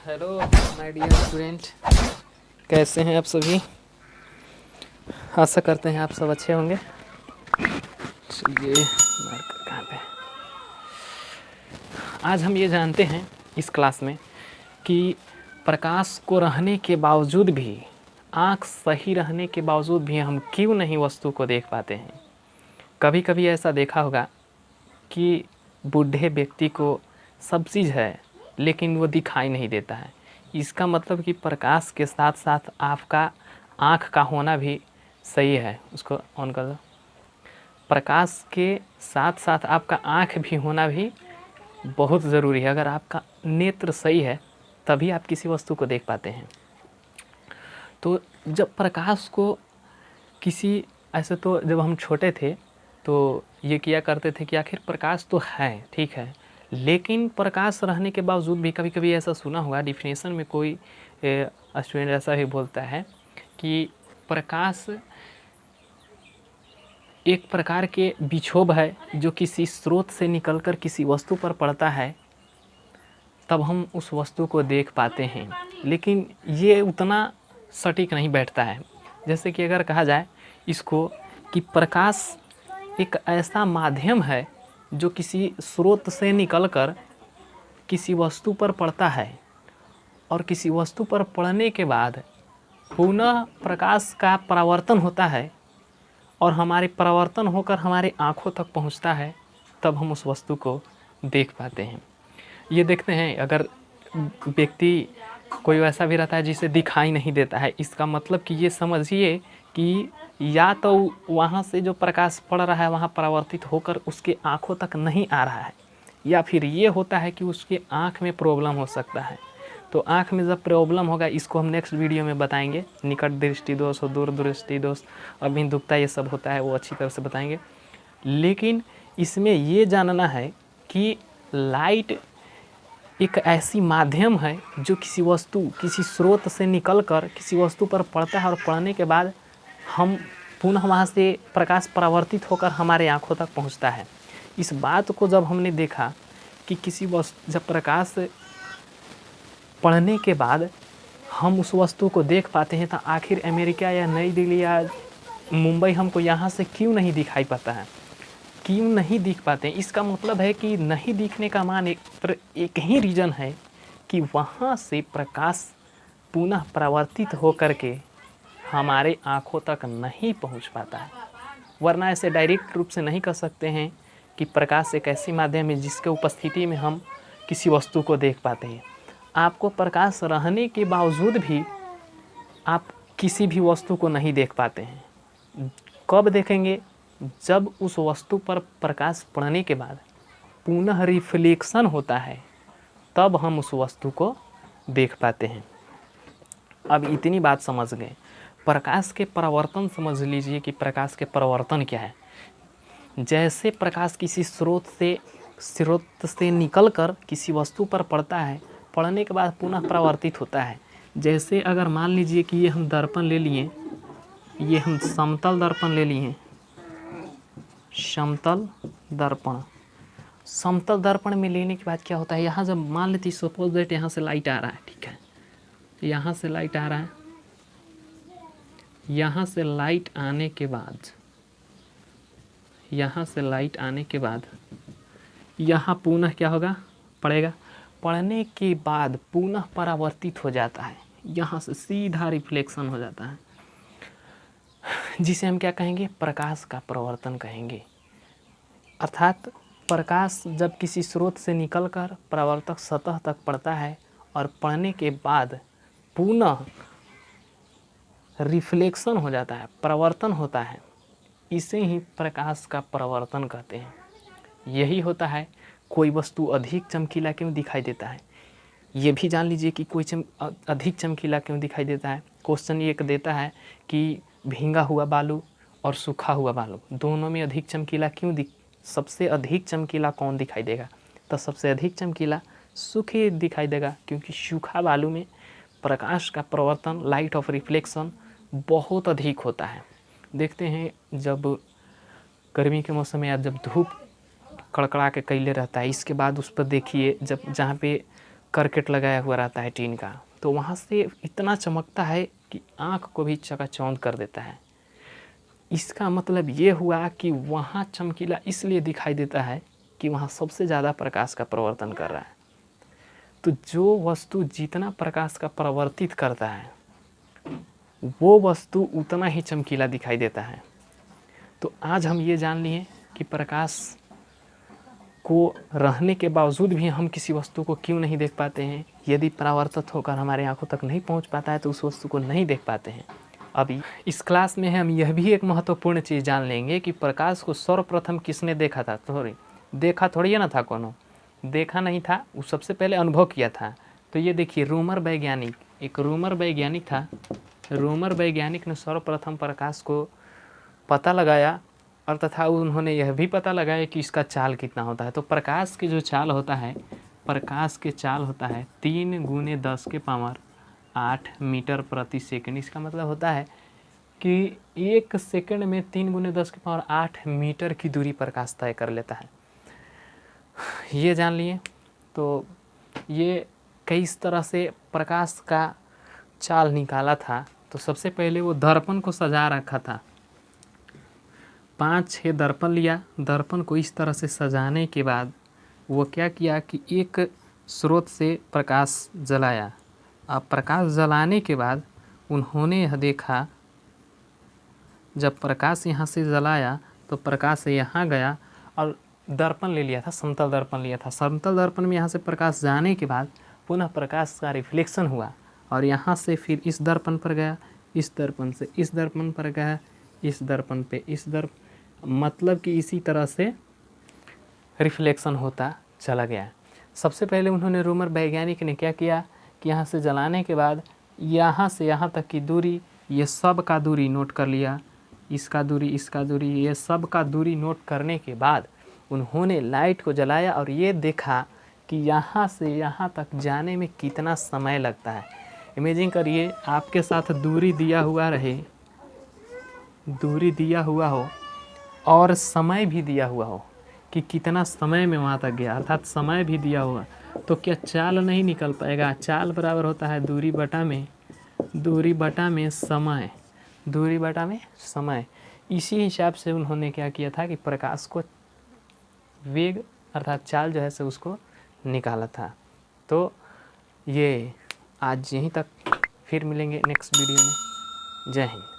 Hello my dear student, कैसे हैं आप सभी। आशा करते हैं आप सब अच्छे होंगे। चलिए मार्कर कहाँ पे। आज हम ये जानते हैं इस क्लास में कि प्रकाश को रहने के बावजूद भी, आँख सही रहने के बावजूद भी हम क्यों नहीं वस्तु को देख पाते हैं। कभी कभी ऐसा देखा होगा कि बूढ़े व्यक्ति को सब चीज़ है लेकिन वो दिखाई नहीं देता है। इसका मतलब कि प्रकाश के साथ साथ आपका आँख का होना भी सही है। उसको ऑन कर दो। प्रकाश के साथ साथ आपका आँख भी होना भी बहुत ज़रूरी है। अगर आपका नेत्र सही है तभी आप किसी वस्तु को देख पाते हैं। तो जब प्रकाश को किसी ऐसे, तो जब हम छोटे थे तो ये किया करते थे कि आखिर प्रकाश तो है, ठीक है, लेकिन प्रकाश रहने के बावजूद भी कभी कभी ऐसा सुना होगा, डिफिनेशन में कोई स्टूडेंट ऐसा भी बोलता है कि प्रकाश एक प्रकार के विक्षोभ है जो किसी स्रोत से निकलकर किसी वस्तु पर पड़ता है, तब हम उस वस्तु को देख पाते हैं। लेकिन ये उतना सटीक नहीं बैठता है। जैसे कि अगर कहा जाए इसको कि प्रकाश एक ऐसा माध्यम है जो किसी स्रोत से निकलकर किसी वस्तु पर पड़ता है और किसी वस्तु पर पड़ने के बाद पुनः प्रकाश का परावर्तन होता है और हमारे परावर्तन होकर हमारे आँखों तक पहुँचता है, तब हम उस वस्तु को देख पाते हैं। ये देखते हैं, अगर व्यक्ति कोई वैसा भी रहता है जिसे दिखाई नहीं देता है, इसका मतलब कि ये समझिए कि या तो वहाँ से जो प्रकाश पड़ रहा है वहाँ परावर्तित होकर उसके आँखों तक नहीं आ रहा है, या फिर ये होता है कि उसके आँख में प्रॉब्लम हो सकता है। तो आँख में जब प्रॉब्लम होगा, इसको हम नेक्स्ट वीडियो में बताएंगे। निकट दृष्टि दोष और दूर दृष्टि दोष और बिंदुकता ये सब होता है, वो अच्छी तरह से बताएंगे। लेकिन इसमें ये जानना है कि लाइट एक ऐसी माध्यम है जो किसी वस्तु, किसी स्रोत से निकलकर किसी वस्तु पर पड़ता है और पड़ने के बाद हम पुनः वहाँ से प्रकाश परावर्तित होकर हमारे आँखों तक पहुँचता है। इस बात को जब हमने देखा कि किसी वस्तु, जब प्रकाश पड़ने के बाद हम उस वस्तु को देख पाते हैं, तो आखिर अमेरिका या नई दिल्ली या मुंबई हमको यहाँ से क्यों नहीं दिखाई पड़ता है, क्यों नहीं दिख पाते हैं। इसका मतलब है कि नहीं दिखने का मान एक ही रीज़न है कि वहाँ से प्रकाश पुनः परावर्तित होकर के हमारे आँखों तक नहीं पहुँच पाता है। वरना ऐसे डायरेक्ट रूप से नहीं कह सकते हैं कि प्रकाश एक ऐसी माध्यम है जिसके उपस्थिति में हम किसी वस्तु को देख पाते हैं। आपको प्रकाश रहने के बावजूद भी आप किसी भी वस्तु को नहीं देख पाते हैं। कब देखेंगे? जब उस वस्तु पर प्रकाश पड़ने के बाद पुनः रिफ्लेक्शन होता है, तब हम उस वस्तु को देख पाते हैं। अब इतनी बात समझ गए। प्रकाश के परावर्तन समझ लीजिए कि प्रकाश के परावर्तन क्या है। जैसे प्रकाश किसी स्रोत से निकलकर किसी वस्तु पर पड़ता है, पड़ने के बाद पुनः परावर्तित होता है। जैसे अगर मान लीजिए कि ये हम दर्पण ले लिए, ये हम समतल दर्पण ले लिए, समतल दर्पण में लेने के बाद क्या होता है, यहाँ जब मान लेते सपोज दैट यहाँ से लाइट आ रहा है, ठीक है, यहाँ से लाइट आ रहा है, यहाँ से लाइट आने के बाद यहाँ पुनः क्या होगा, पड़ेगा। पड़ने के बाद पुनः परावर्तित हो जाता है, यहाँ से सीधा रिफ्लेक्शन हो जाता है, जिसे हम क्या कहेंगे, प्रकाश का परावर्तन कहेंगे। अर्थात प्रकाश जब किसी स्रोत से निकलकर परावर्तक सतह तक पड़ता है और पड़ने के बाद पुनः रिफ्लेक्शन हो जाता है, परावर्तन होता है, इसे ही प्रकाश का परावर्तन कहते हैं। यही होता है कोई वस्तु अधिक चमकीला क्यों दिखाई देता है, ये भी जान लीजिए कि कोई अधिक चमकीला क्यों दिखाई देता है। क्वेश्चन ये देता है कि भींगा हुआ बालू और सूखा हुआ बालू दोनों में अधिक चमकीला क्यों सबसे अधिक चमकीला कौन दिखाई देगा, तो सबसे अधिक चमकीला सूखे दिखाई देगा, क्योंकि सूखा बालू में प्रकाश का प्रवर्तन, लाइट ऑफ रिफ्लेक्शन बहुत अधिक होता है। देखते हैं जब गर्मी के मौसम में या जब धूप कड़कड़ा के कैले रहता है, इसके बाद उस पर देखिए जब जहाँ पे करकट लगाया हुआ रहता है टीन का, तो वहाँ से इतना चमकता है कि आँख को भी चकाचौंध कर देता है। इसका मतलब ये हुआ कि वहाँ चमकीला इसलिए दिखाई देता है कि वहाँ सबसे ज़्यादा प्रकाश का प्रवर्तन कर रहा है। तो जो वस्तु जितना प्रकाश का प्रवर्तित करता है वो वस्तु उतना ही चमकीला दिखाई देता है। तो आज हम ये जान लिए कि प्रकाश को रहने के बावजूद भी हम किसी वस्तु को क्यों नहीं देख पाते हैं। यदि परावर्तित होकर हमारे आंखों तक नहीं पहुंच पाता है तो उस वस्तु को नहीं देख पाते हैं। अभी इस क्लास में हम यह भी एक महत्वपूर्ण चीज़ जान लेंगे कि प्रकाश को सर्वप्रथम किसने देखा था। देखा थोड़ी ना था, कोनो देखा नहीं था, वो सबसे पहले अनुभव किया था। तो ये देखिए रोमर वैज्ञानिक, एक रोमर वैज्ञानिक था। रोमर वैज्ञानिक ने सर्वप्रथम प्रकाश को पता लगाया और तथा उन्होंने यह भी पता लगाया कि इसका चाल कितना होता है। तो प्रकाश की जो चाल होता है, प्रकाश के चाल होता है 3 × 10⁸ मीटर प्रति सेकंड। इसका मतलब होता है कि 1 सेकंड में 3 × 10⁸ मीटर की दूरी प्रकाश तय कर लेता है। ये जान लिए। तो ये किस तरह से प्रकाश का चाल निकाला था। तो सबसे पहले वो दर्पण को सजा रखा था, 5-6 दर्पण लिया। दर्पण को इस तरह से सजाने के बाद वो क्या किया कि एक स्रोत से प्रकाश जलाया। अब प्रकाश जलाने के बाद उन्होंने यह देखा, जब प्रकाश यहाँ से जलाया तो प्रकाश यहाँ गया और दर्पण ले लिया था, समतल दर्पण लिया था। समतल दर्पण में यहाँ से प्रकाश जाने के बाद पुनः प्रकाश का रिफ्लेक्शन हुआ और यहाँ से फिर इस दर्पण पर गया, इस दर्पण से इस दर्पण पर गया, इस दर्पण पे इस मतलब कि इसी तरह से रिफ्लेक्शन होता चला गया। सबसे पहले उन्होंने रोमर वैज्ञानिक ने क्या किया कि यहाँ से जलाने के बाद यहाँ से यहाँ तक की दूरी, ये सब का दूरी नोट कर लिया, इसका दूरी, इसका दूरी, ये सब का दूरी नोट करने के बाद उन्होंने लाइट को जलाया और ये देखा कि यहाँ से यहाँ तक जाने में कितना समय लगता है। इमेजिन करिए आपके साथ दूरी दिया हुआ रहे, दूरी दिया हुआ हो और समय भी दिया हुआ हो कि कितना समय में वहाँ तक गया, अर्थात समय भी दिया हुआ, तो क्या चाल नहीं निकल पाएगा। चाल बराबर होता है दूरी बटा में समय, दूरी बटा में समय। इसी हिसाब से उन्होंने क्या किया था कि प्रकाश को वेग अर्थात चाल जो है से उसको निकाला था। तो ये आज यहीं तक, फिर मिलेंगे नेक्स्ट वीडियो में। जय हिंद।